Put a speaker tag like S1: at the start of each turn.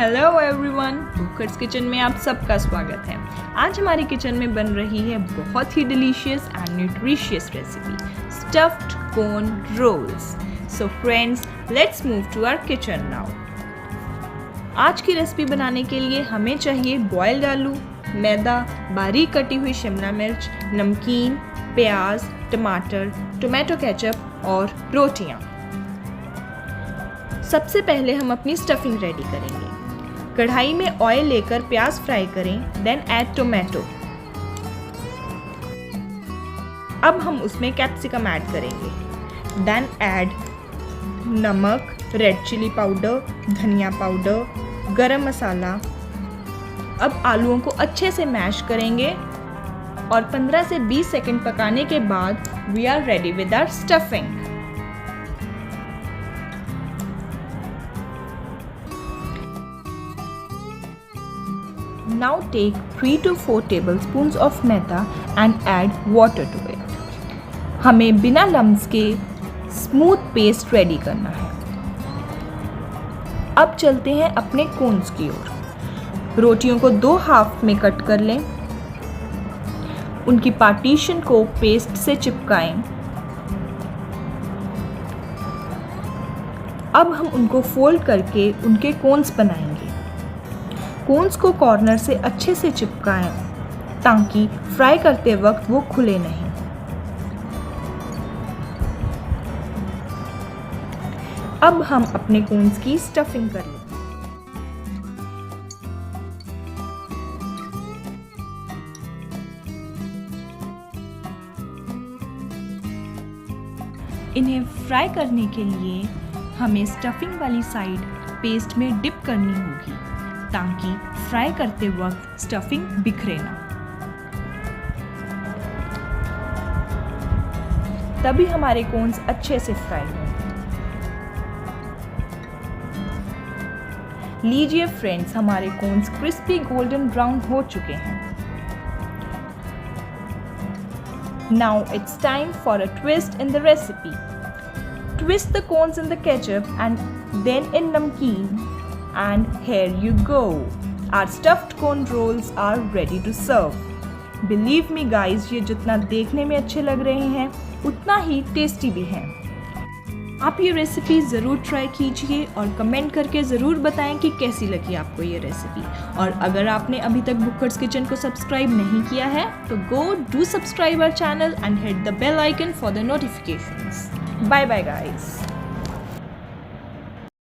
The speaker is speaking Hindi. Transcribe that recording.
S1: हेलो एवरीवन, कुकर्स किचन में आप सबका स्वागत है। आज हमारी किचन में बन रही है बहुत ही delicious and nutritious recipe stuffed cone rolls. So friends, let's move to our kitchen now. आज की रेसिपी बनाने के लिए हमें चाहिए बॉइल्ड आलू, मैदा, बारीक कटी हुई शिमला मिर्च, नमकीन, प्याज, टमाटर, टोमेटो केचप और रोटियां। सबसे पहले हम अपनी स्टफिंग रेडी करेंगे। कढ़ाई में ऑयल लेकर प्याज फ्राई करें, देन ऐड टोमेटो। अब हम उसमें कैप्सिकम ऐड करेंगे, देन ऐड नमक, रेड चिली पाउडर, धनिया पाउडर, गरम मसाला। अब आलूओं को अच्छे से मैश करेंगे और 15 से 20 सेकंड पकाने के बाद we are ready with our stuffing. Now take 3 to 4 tablespoons of maida and add water to it. हमें बिना लम्स के स्मूथ पेस्ट रेडी करना है। अब चलते हैं अपने कोन्स की ओर। रोटियों को 2 हाफ में कट कर लें। उनकी पार्टीशन को पेस्ट से चिपकाएं। अब हम उनको फोल्ड करके उनके कोन्स बनाएंगे। कोन्स को कॉर्नर से अच्छे से चिपकाएं ताकि फ्राई करते वक्त वो खुले नहीं। अब हम अपने कोन्स की स्टफिंग कर लें। इन्हें फ्राई करने के लिए हमें स्टफिंग वाली साइड पेस्ट में डिप करनी होगी ताकि फ्राई करते वक्त स्टफिंग बिखरे ना। तभी हमारे कोन्स अच्छे से फ्राई होंगे। लीजिए फ्रेंड्स, हमारे कोन्स क्रिस्पी गोल्डन ब्राउन हो चुके हैं। Now it's time for a twist in the recipe. Twist the cones in the ketchup and then in namkeen. And here you go. Our stuffed cone rolls are ready to serve. Believe me guys, ये जितना देखने में अच्छे लग रहे हैं उतना ही टेस्टी भी हैं। आप ये रेसिपी ज़रूर ट्राई कीजिए और कमेंट करके ज़रूर बताएं कि कैसी लगी आपको ये रेसिपी। और अगर आपने अभी तक बुकर्स किचन को सब्सक्राइब नहीं किया है तो go do subscribe our channel and hit the bell icon for the notifications. Bye bye guys.